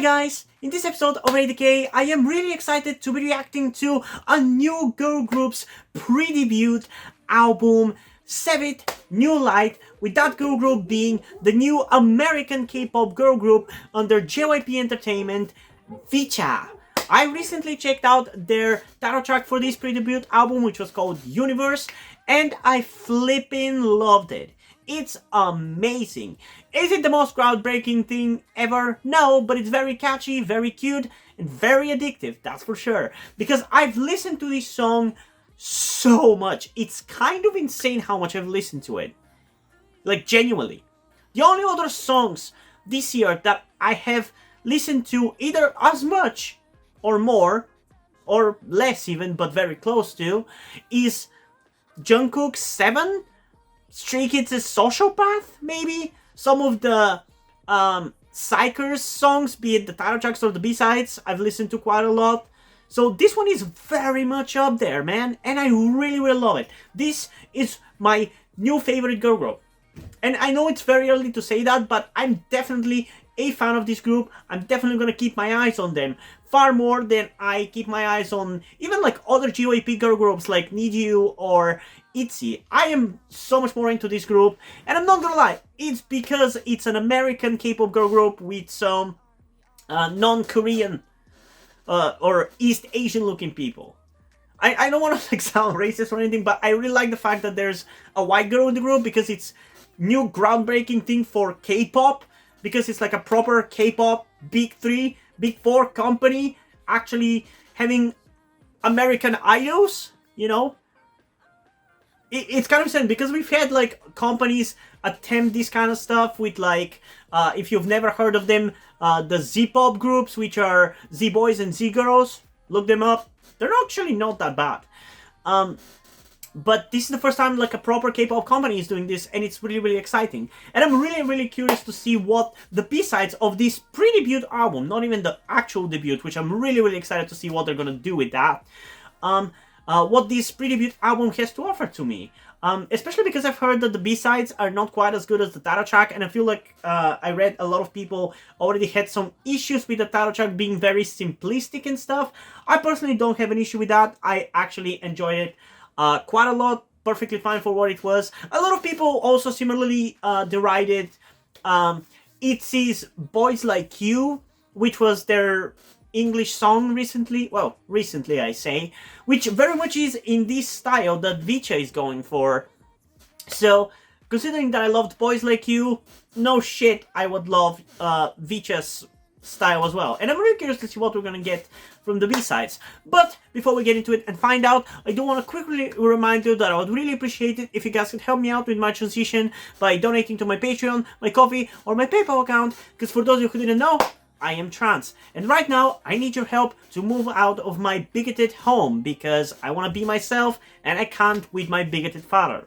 Hi guys! In this episode of E898, I am really excited to be reacting to a new girl group's pre-debut album, Sevit, New Light, with that girl group being the new American K-pop girl group under JYP Entertainment, VCHA. I recently checked out their title track for this pre-debut album, which was called Universe, and I flipping loved it. It's amazing. Is it the most groundbreaking thing ever? No, but it's very catchy, very cute, and very addictive, that's for sure. Because I've listened to this song so much. It's kind of insane how much I've listened to it. Like, genuinely. The only other songs this year that I have listened to either as much or more, or less even, but very close to, is Jungkook's 7, Stray Kids' Sociopath, maybe? Some of the Psychers songs, be it the title tracks or the B-sides, I've listened to quite a lot. So this one is very much up there, man, and I really love it. This is my new favorite girl group. And I know it's very early to say that, but I'm definitely a fan of this group. I'm definitely gonna keep my eyes on them far more than I keep my eyes on even like other JYP girl groups like Need You or ITZY. I am so much more into this group, and I'm not gonna lie, it's because it's an American K-pop girl group with some non-Korean or East Asian looking people. I don't want to like sound racist or anything, but I really like the fact that there's a white girl in the group because it's new groundbreaking thing for K-pop, because it's like a proper K-pop big 3, big 4 company actually having American idols, you know? It's kind of insane because we've had like companies attempt this kind of stuff with like, if you've never heard of them, the Z-pop groups, which are Z-boys and Z-girls, look them up. They're actually not that bad. But this is the first time like a proper K-pop company is doing this, and it's really exciting. And I'm really curious to see what the B-sides of this pre-debut album, not even the actual debut, which I'm really excited to see what they're gonna do with that. What this pre-debut album has to offer to me. Especially because I've heard that the B-sides are not quite as good as the title track, and I feel like I read a lot of people already had some issues with the title track being very simplistic and stuff. I personally don't have an issue with that. I actually enjoyed it quite a lot, perfectly fine for what it was. A lot of people also similarly derided ITZY's Boys Like You, which was their English song recently, well, recently I say, which very much is in this style that VCHA is going for. So, considering that I loved Boys Like You, no shit, I would love VCHA's style as well. And I'm really curious to see what we're gonna get from the B-sides. But before we get into it and find out, I do want to quickly remind you that I would really appreciate it if you guys could help me out with my transition by donating to my Patreon, my Ko-fi, or my PayPal account, because for those of you who didn't know, I am trans, and right now I need your help to move out of my bigoted home because I want to be myself and I can't with my bigoted father.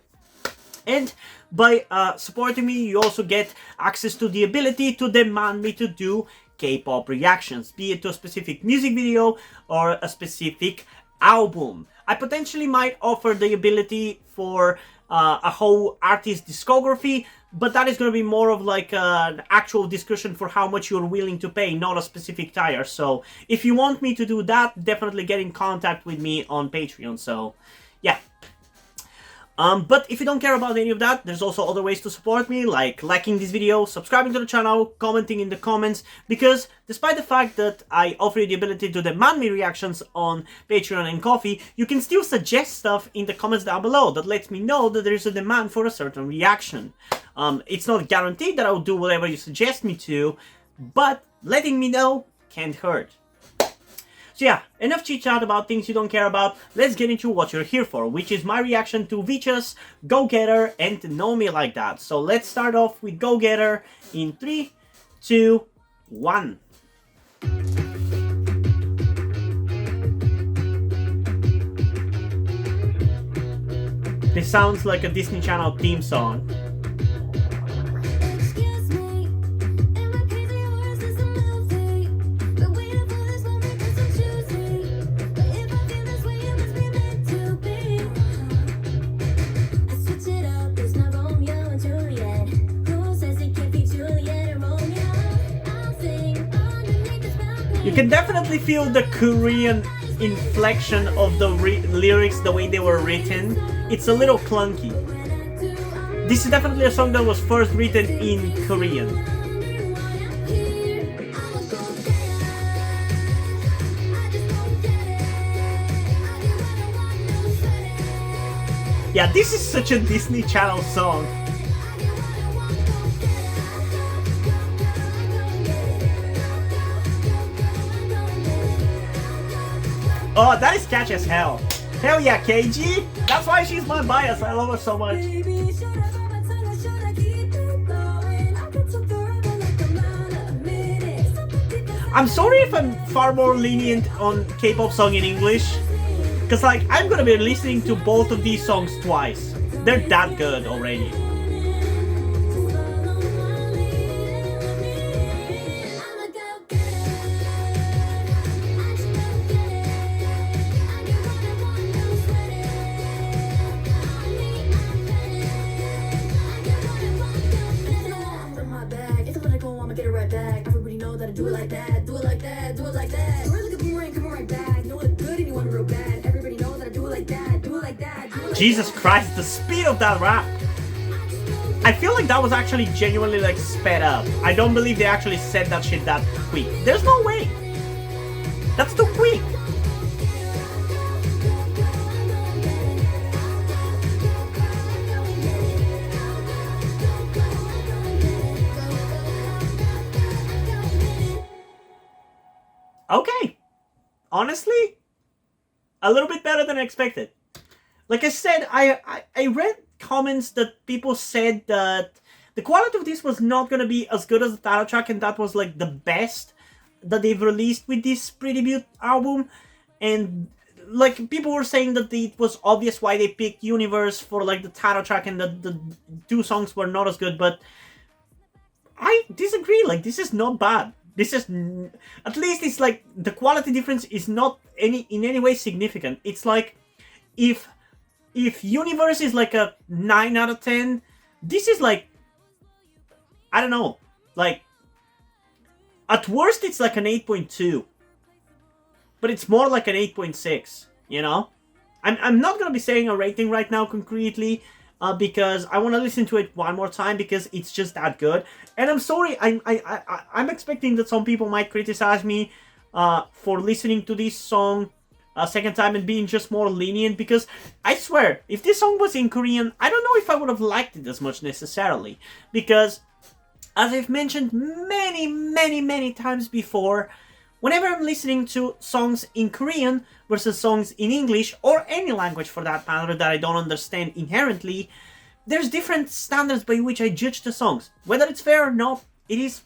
And by supporting me, you also get access to the ability to demand me to do K-pop reactions, be it to a specific music video or a specific album. I potentially might offer the ability for a whole artist discography, but that is going to be more of like an actual discussion for how much you're willing to pay, not a specific tier. So if you want me to do that, definitely get in contact with me on Patreon. So yeah. But if you don't care about any of that, there's also other ways to support me, like liking this video, subscribing to the channel, commenting in the comments, because despite the fact that I offer you the ability to demand me reactions on Patreon and Ko-fi, you can still suggest stuff in the comments down below that lets me know that there's a demand for a certain reaction. It's not guaranteed that I'll do whatever you suggest me to, but letting me know can't hurt. So yeah, enough chit chat about things you don't care about, let's get into what you're here for, which is my reaction to VCHA's Go Getter and Know Me Like That. So let's start off with Go Getter in 3, 2, 1. This sounds like a Disney Channel theme song. can definitely feel the Korean inflection of the lyrics, the way they were written. It's a little clunky. This is definitely a song that was first written in Korean. Yeah, this is such a Disney Channel song. Oh, that is catchy as hell. Hell yeah, KG! That's why she's my bias. I love her so much. I'm sorry if I'm far more lenient on K-pop song in English. Because, like, I'm gonna be listening to both of these songs twice. They're that good already. Do it like that, do it like that, do it like that. Really good boomerang, come right back. No one good and you want real bad. Everybody knows that I do it like that, do it like that. Jesus Christ, the speed of that rap. I feel like that was actually genuinely like sped up. I don't believe they actually said that shit that quick. There's no way. That's too quick. Okay. Honestly, a little bit better than I expected. Like I said, I read comments that people said that the quality of this was not going to be as good as the title track, and that was like the best that they've released with this Pretty Beaut album. And like people were saying that it was obvious why they picked Universe for like the title track, and the two songs were not as good, but I disagree. Like, this is not bad. This is, at least it's like, the quality difference is not in any way significant. It's like, if Universe is like a 9 out of 10, this is like, I don't know, like, at worst it's like an 8.2. But it's more like an 8.6, you know? I'm not gonna be saying a rating right now concretely, because I want to listen to it one more time because it's just that good. And I'm sorry, I'm expecting that some people might criticize me for listening to this song a second time and being just more lenient, because I swear, if this song was in Korean, I don't know if I would have liked it as much necessarily, because as I've mentioned many times before, whenever I'm listening to songs in Korean versus songs in English, or any language for that matter that I don't understand inherently, there's different standards by which I judge the songs. Whether it's fair or not, it is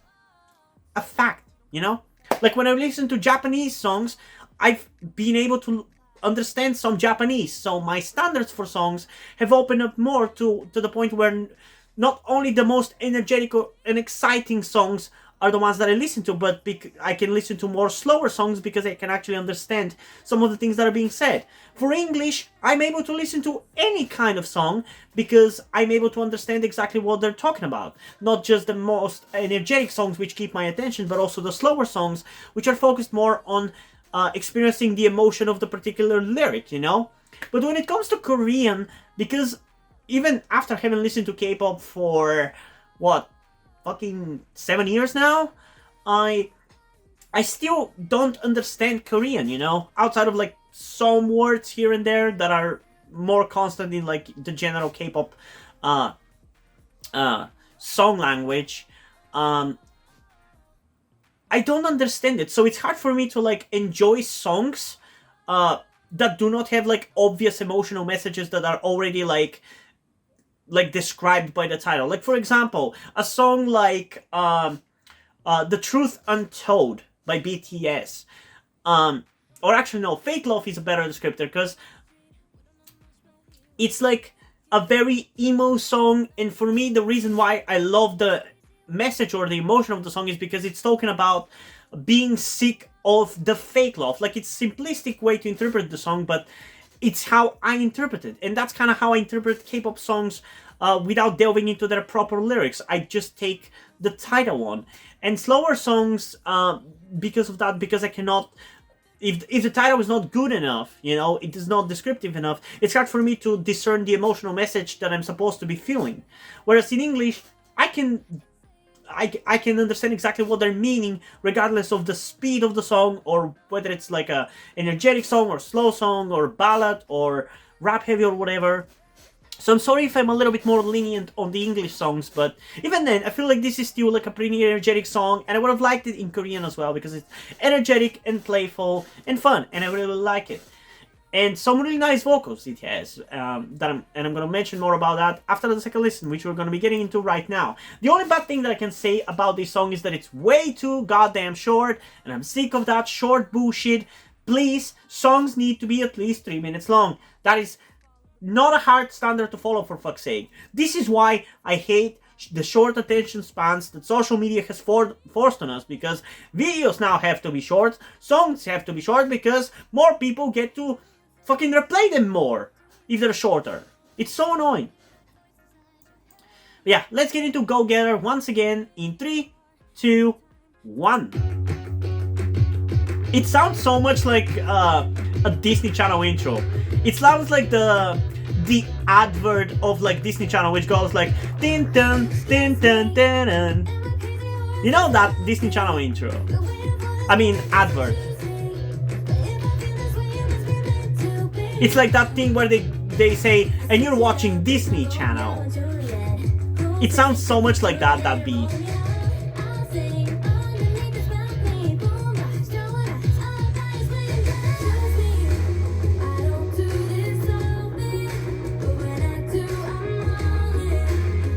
a fact, you know? Like when I listen to Japanese songs, I've been able to understand some Japanese, so my standards for songs have opened up more to the point where not only the most energetic and exciting songs are the ones that I listen to, but I can listen to more slower songs because I can actually understand some of the things that are being said. For English, I'm able to listen to any kind of song because I'm able to understand exactly what they're talking about. Not just the most energetic songs which keep my attention, but also the slower songs which are focused more on experiencing the emotion of the particular lyric, you know? But when it comes to Korean, because even after having listened to K-pop for, what, fucking 7 years now, I still don't understand Korean, you know, outside of like some words here and there that are more constant in like the general K-pop song language. I don't understand it, so it's hard for me to like enjoy songs that do not have like obvious emotional messages that are already like described by the title. Like, for example, a song like The Truth Untold by BTS. Or actually, no, Fake Love is a better descriptor, because it's like a very emo song, and for me, the reason why I love the message or the emotion of the song is because it's talking about being sick of the fake love. Like, it's a simplistic way to interpret the song, but it's how I interpret it, and that's kind of how I interpret K-pop songs without delving into their proper lyrics. I just take the title one, and slower songs, because of that, because I cannot. If the title is not good enough, it is not descriptive enough, it's hard for me to discern the emotional message that I'm supposed to be feeling. Whereas in English, I can understand exactly what they're meaning, regardless of the speed of the song, or whether it's like a energetic song or slow song or ballad or rap heavy or whatever. So I'm sorry if I'm a little bit more lenient on the English songs, but even then, I feel like this is still like a pretty energetic song, and I would have liked it in Korean as well, because it's energetic and playful and fun, and I really like it. And some really nice vocals it has, I'm gonna mention more about that after the second listen, which we're gonna be getting into right now. The only bad thing that I can say about this song is that it's way too goddamn short, and I'm sick of that short bullshit. Please, songs need to be at least 3 minutes long. That is not a hard standard to follow, for fuck's sake. This is why I hate the short attention spans that social media has forced on us, because videos now have to be short, songs have to be short, because more people get to fucking replay them more if they're shorter. It's so annoying. But yeah, let's get into Go Getter once again in 3, 2, 1. It sounds so much like a Disney Channel intro. It sounds like the advert of like Disney Channel, which goes like din dun din dun dun dun. You know that Disney Channel intro? I mean advert. It's like that thing where they say, and you're watching Disney Channel. It sounds so much like that beat.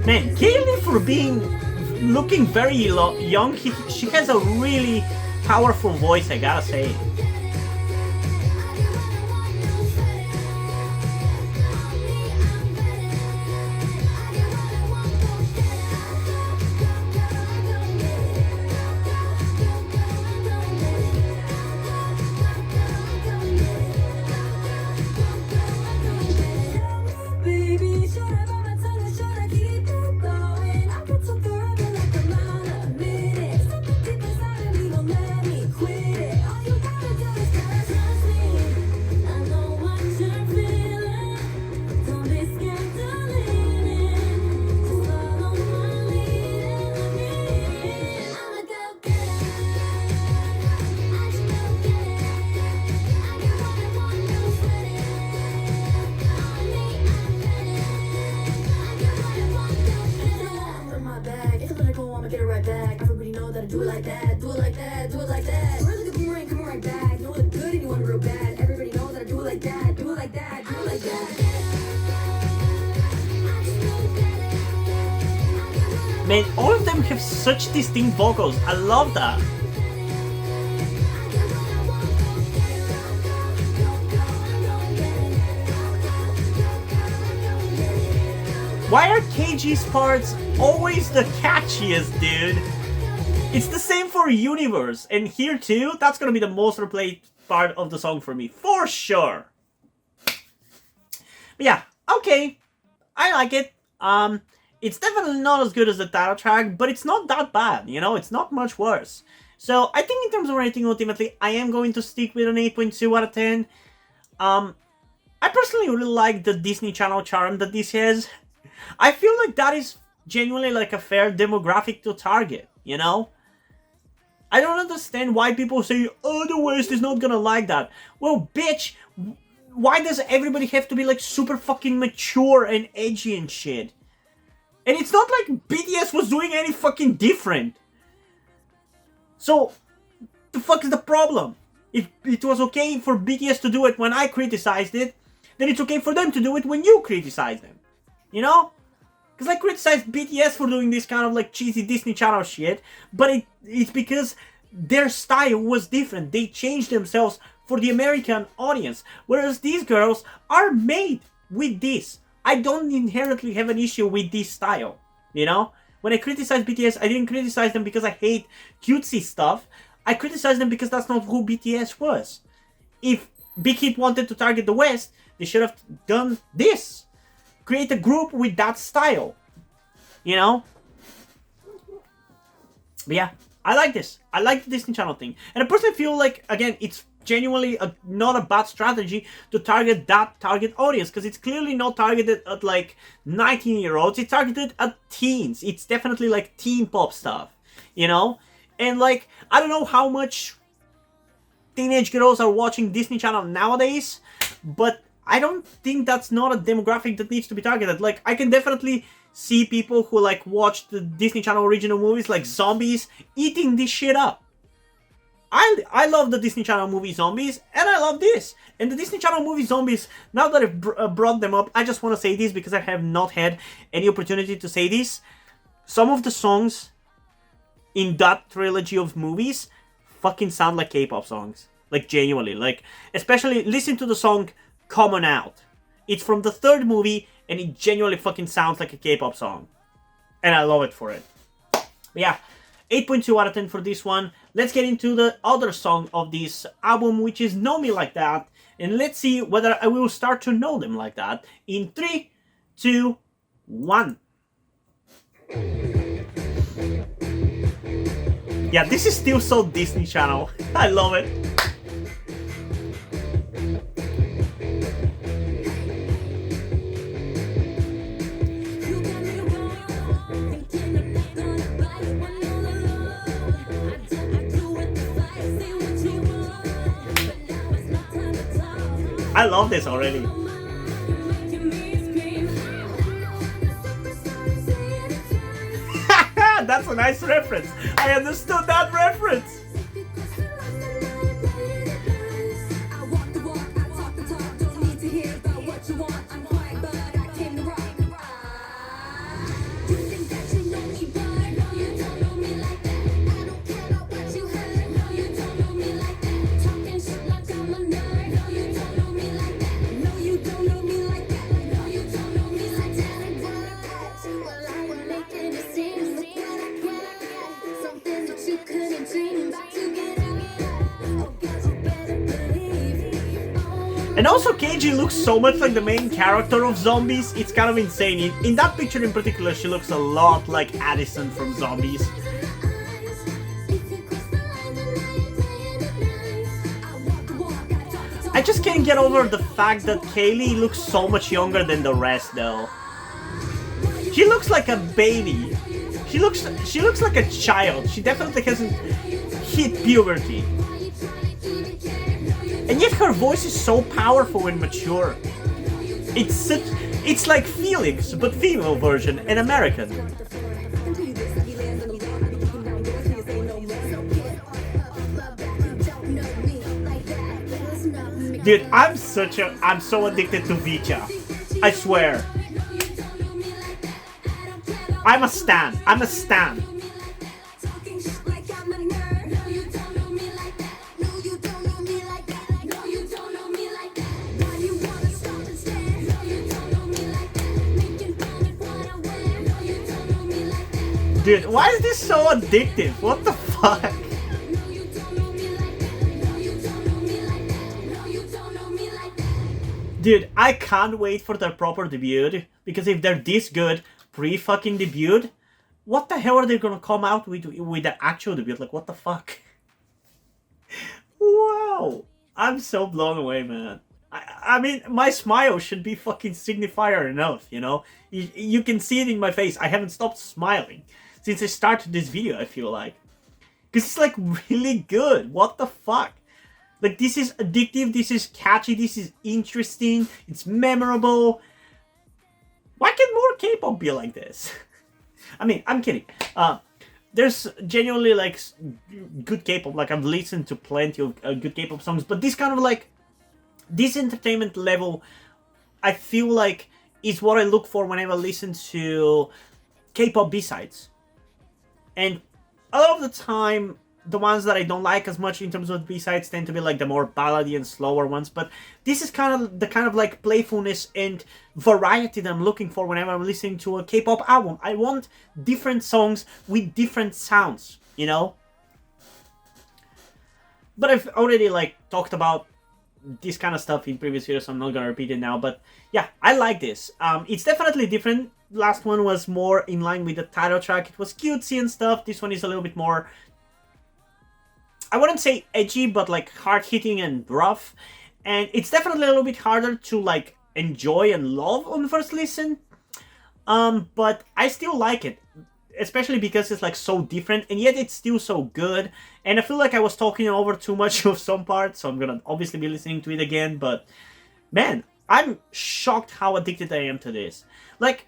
Man, Kaylee, for looking very young, she has a really powerful voice, I gotta say. Do it like that, do it like that, do it like that. Really good boomerang, come right back. No look good and you want it real bad. Everybody knows that I do it like that, do it like that, do it like that. Man, all of them have such distinct vocals. I love that. Why are KG's parts always the catchiest, dude? It's the same for Universe, and here too, that's gonna be the most replayed part of the song for me, for sure. But yeah, okay, I like it. It's definitely not as good as the title track, but it's not that bad, it's not much worse. So I think in terms of rating, ultimately, I am going to stick with an 8.2 out of 10. I personally really like the Disney Channel charm that this has. I feel like that is genuinely like a fair demographic to target, I don't understand why people say, oh, the West is not gonna like that. Well, bitch, why does everybody have to be like super fucking mature and edgy and shit? And it's not like BTS was doing any fucking different. So, the fuck is the problem? If it was okay for BTS to do it when I criticized it, then it's okay for them to do it when you criticize them. Because I criticized BTS for doing this kind of like cheesy Disney Channel shit, but it's because their style was different. They changed themselves for the American audience, whereas these girls are made with this. I don't inherently have an issue with this style, When I criticize BTS, I didn't criticize them because I hate cutesy stuff. I criticize them because that's not who BTS was. If Big Hit wanted to target the West, they should have done this. Create a group with that style. You know? But yeah, I like this. I like the Disney Channel thing. And I personally feel like, again, it's genuinely not a bad strategy to target that target audience, because it's clearly not targeted at like 19-year-olds. It's targeted at teens. It's definitely like teen pop stuff, you know? And like, I don't know how much teenage girls are watching Disney Channel nowadays, but I don't think that's not a demographic that needs to be targeted. Like, I can definitely see people who like watch the Disney Channel original movies like Zombies eating this shit up. I love the Disney Channel movie Zombies, and I love this. And the Disney Channel movie Zombies, now that I've brought them up, I just want to say this because I have not had any opportunity to say this. Some of the songs in that trilogy of movies fucking sound like K-pop songs. Like, genuinely. Like, especially, listen to the song Common Out. It's from the third movie, and it genuinely fucking sounds like a K-pop song. And I love it for it. But yeah, 8.2 out of 10 for this one. Let's get into the other song of this album, which is Know Me Like That. And let's see whether I will start to know them like that. In 3, 2, 1. Yeah, this is still so Disney Channel. I love it. I love this already. That's a nice reference. I understood that reference. And also, Paige looks so much like the main character of Zombies, it's kind of insane. In that picture in particular, she looks a lot like Addison from Zombies. I just can't get over the fact that Kaylee looks so much younger than the rest, though. She looks like a baby. She looks like a child. She definitely hasn't hit puberty. And yet her voice is so powerful and mature. It's like Felix, but female version and American. Dude, I'm so addicted to VCHA. I swear. I'm a stan. Dude, why is this so addictive? What the fuck? Dude, I can't wait for their proper debut, because if they're this good pre-fucking debut, what the hell are they gonna come out with the actual debut? Like, what the fuck? Wow! I'm so blown away, man. I mean, my smile should be fucking signifier enough, you know? You can see it in my face. I haven't stopped smiling since I started this video, I feel like. Because it's like really good. What the fuck? Like, this is addictive, this is catchy, this is interesting, it's memorable. Why can't more K-pop be like this? I mean, I'm kidding. There's genuinely like good K-pop. Like, I've listened to plenty of good K-pop songs, but this kind of like, this entertainment level, I feel like is what I look for whenever I listen to K-pop B-sides. And a lot of the time, the ones that I don't like as much in terms of B-sides tend to be like the more ballady and slower ones, but this is kind of the kind of like playfulness and variety that I'm looking for whenever I'm listening to a K-pop album. I want different songs with different sounds, you know? But I've already like talked about this kind of stuff in previous videos, so I'm not gonna repeat it now. But yeah, I like this. It's definitely different. Last one was more in line with the title track. It was cutesy and stuff. This one is a little bit more, I wouldn't say edgy, but like hard-hitting and rough. And it's definitely a little bit harder to like enjoy and love on first listen. But I still like it, especially because it's like so different, and yet it's still so good. And I feel like I was talking over too much of some parts, so I'm gonna obviously be listening to it again. But man, I'm shocked how addicted I am to this. Like,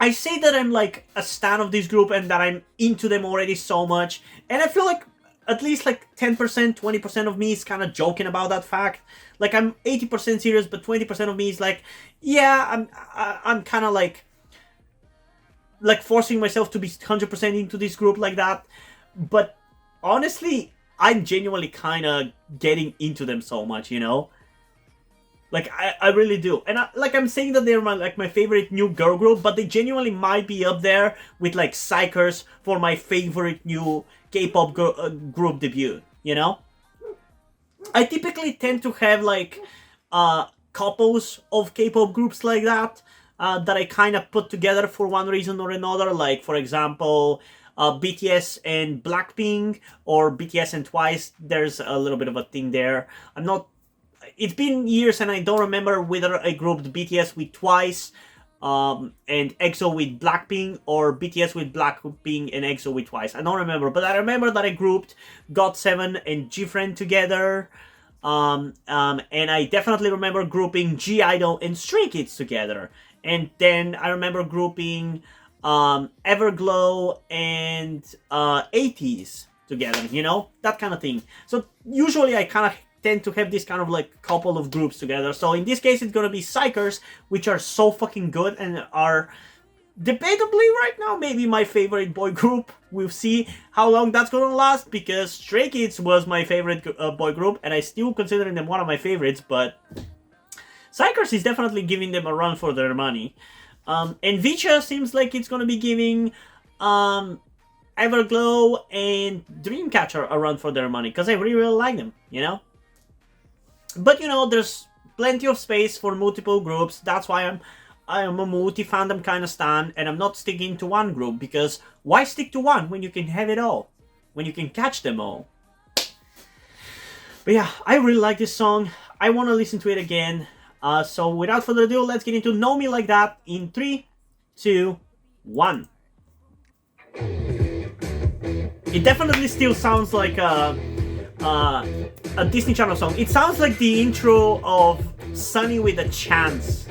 I say that I'm like a stan of this group and that I'm into them already so much, and I feel like at least like 10%, 20% of me is kind of joking about that fact. Like, I'm 80% serious, but 20% of me is like, yeah, I'm kind of like forcing myself to be 100% into this group like that. But honestly, I'm genuinely kind of getting into them so much, you know? Like, I really do. And I'm saying that they're my favorite new girl group, but they genuinely might be up there with like Psychers for my favorite new K-pop group debut, you know? I typically tend to have like couples of K-pop groups like that that I kind of put together for one reason or another. Like, for example, BTS and Blackpink, or BTS and Twice. There's a little bit of a thing there. It's been years and I don't remember whether I grouped BTS with Twice and EXO with Blackpink, or BTS with Blackpink and EXO with Twice. I don't remember, but I remember that I grouped GOT7 and GFriend together. And I definitely remember grouping G-Idol and Stray Kids together. And then I remember grouping Everglow and 80s together, you know? That kind of thing. So usually I kind of tend to have this kind of like couple of groups together. So in this case, it's gonna be Psychers, which are so fucking good and are debatably right now maybe my favorite boy group. We'll see how long that's gonna last, because Stray Kids was my favorite boy group and I still consider them one of my favorites, but Psychers is definitely giving them a run for their money. And VCHA seems like it's gonna be giving Everglow and Dreamcatcher a run for their money, because I really, really like them, you know? But you know, there's plenty of space for multiple groups. That's why I am a multi-fandom kind of stan, and I'm not sticking to one group, because why stick to one when you can have it all? When you can catch them all? But yeah, I really like this song. I want to listen to it again. So without further ado, let's get into Know Me Like That in 3, 2, 1. It definitely still sounds like a Disney Channel song. It sounds like the intro of Sunny with a Chance.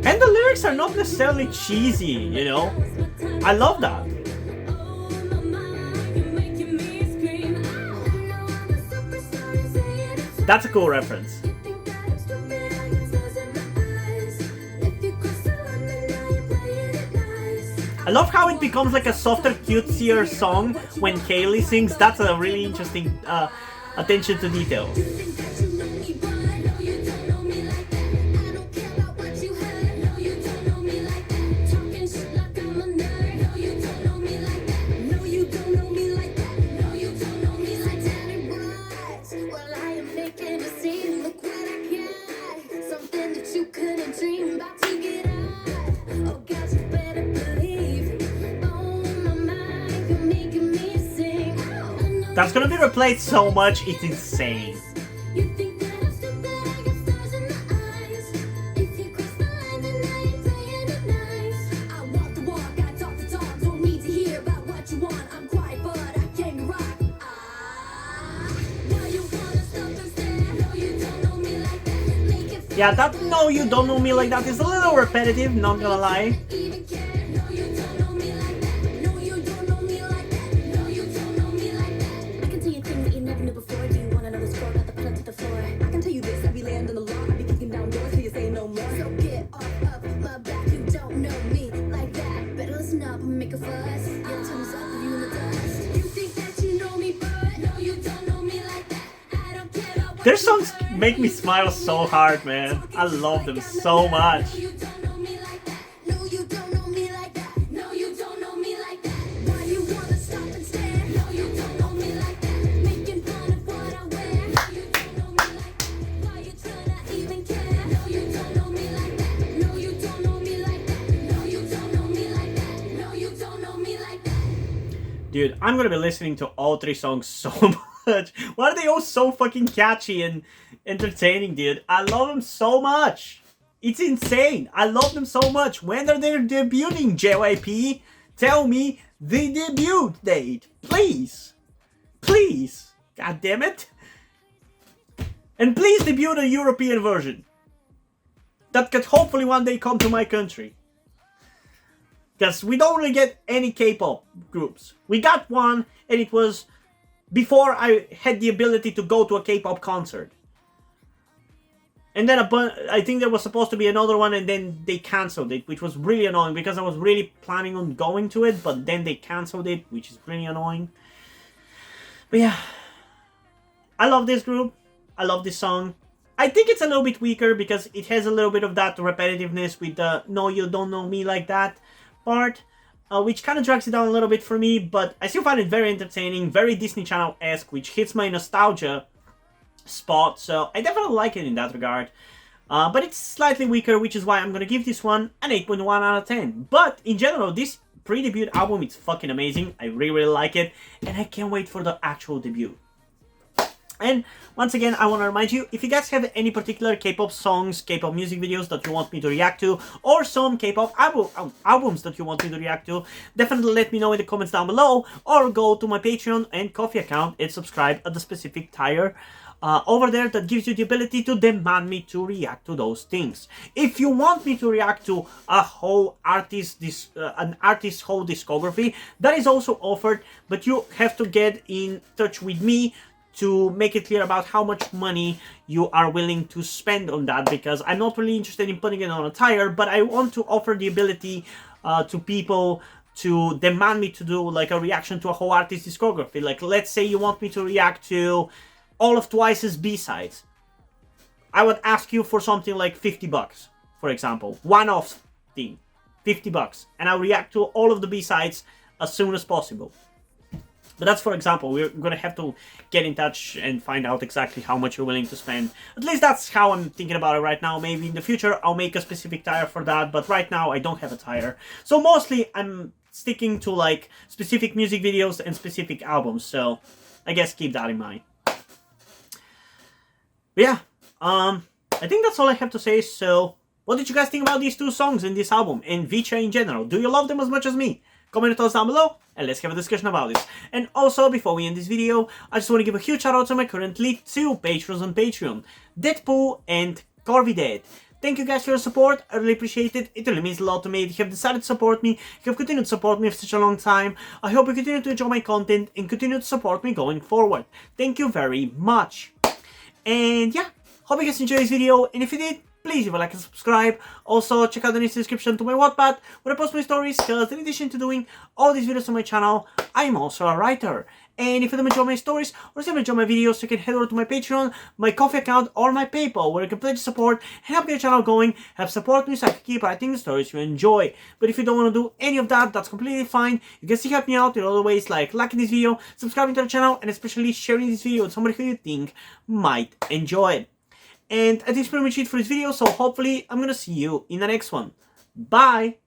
And the lyrics are not necessarily cheesy, you know? I love that. That's a cool reference. I love how it becomes like a softer, cutesier song when Kaylee sings. That's a really interesting attention to detail. That's gonna be replayed so much, it's insane. Yeah, that No You Don't Know Me Like That is a little repetitive, not gonna lie. Their songs make me smile so hard, man. I love them so much. Dude, I'm gonna be listening to all 3 songs so much. Why are they all so fucking catchy and entertaining, dude? I love them so much. It's insane. I love them so much. When are they debuting, JYP? Tell me the debut date, please. Please. God damn it. And please debut a European version. That could hopefully one day come to my country. Because we don't really get any K-pop groups. We got one, and it was before I had the ability to go to a K-pop concert. And then I think there was supposed to be another one, and then they cancelled it, which was really annoying because I was really planning on going to it, but then they cancelled it, which is really annoying. But yeah, I love this group. I love this song. I think it's a little bit weaker because it has a little bit of that repetitiveness with the "No, you don't know me like that" part, which kind of drags it down a little bit for me, but I still find it very entertaining, very Disney Channel-esque, which hits my nostalgia spot, so I definitely like it in that regard. But it's slightly weaker, which is why I'm gonna give this one an 8.1 out of 10. But in general, this pre-debut album, it's fucking amazing. I really, really like it, and I can't wait for the actual debut. And once again, I want to remind you, if you guys have any particular K-pop songs, K-pop music videos that you want me to react to, or some K-pop albums that you want me to react to, definitely let me know in the comments down below, or go to my Patreon and Ko-fi account and subscribe at the specific tier over there that gives you the ability to demand me to react to those things. If you want me to react to a whole artist, an artist's whole discography, that is also offered, but you have to get in touch with me to make it clear about how much money you are willing to spend on that, because I'm not really interested in putting it on a tire, but I want to offer the ability to people to demand me to do like a reaction to a whole artist discography. Like, let's say you want me to react to all of Twice's B-sides. I would ask you for something like $50, for example. One-off thing, $50. And I'll react to all of the B-sides as soon as possible. But that's for example. We're gonna have to get in touch and find out exactly how much you're willing to spend. At least that's how I'm thinking about it right now. Maybe in the future I'll make a specific tire for that, but right now I don't have a tire. So mostly I'm sticking to like specific music videos and specific albums, so I guess keep that in mind. But yeah, I think that's all I have to say. So what did you guys think about these 2 songs in this album and VCHA in general? Do you love them as much as me? Comment your thoughts down below and let's have a discussion about this. And also, before we end this video, I just want to give a huge shout out to my currently 2 patrons on Patreon, Deadpool and Corvided. Thank you guys for your support. I really appreciate it. It really means a lot to me. If you have decided to support me, if you have continued to support me for such a long time, I hope you continue to enjoy my content and continue to support me going forward. Thank you very much. And yeah, hope you guys enjoyed this video, and if you did, please leave a like and subscribe. Also, check out the link in the description to my Wattpad, where I post my stories, because in addition to doing all these videos on my channel, I'm also a writer. And if you don't enjoy my stories, or if you enjoy my videos, you can head over to my Patreon, my Ko-fi account, or my PayPal, where you can pledge support and help get the channel going, help support me so I can keep writing the stories you enjoy. But if you don't want to do any of that, that's completely fine. You can still help me out in other ways, like liking this video, subscribing to the channel, and especially sharing this video with somebody who you think might enjoy it. And I think that's pretty much it for this video, so hopefully I'm gonna see you in the next one. Bye!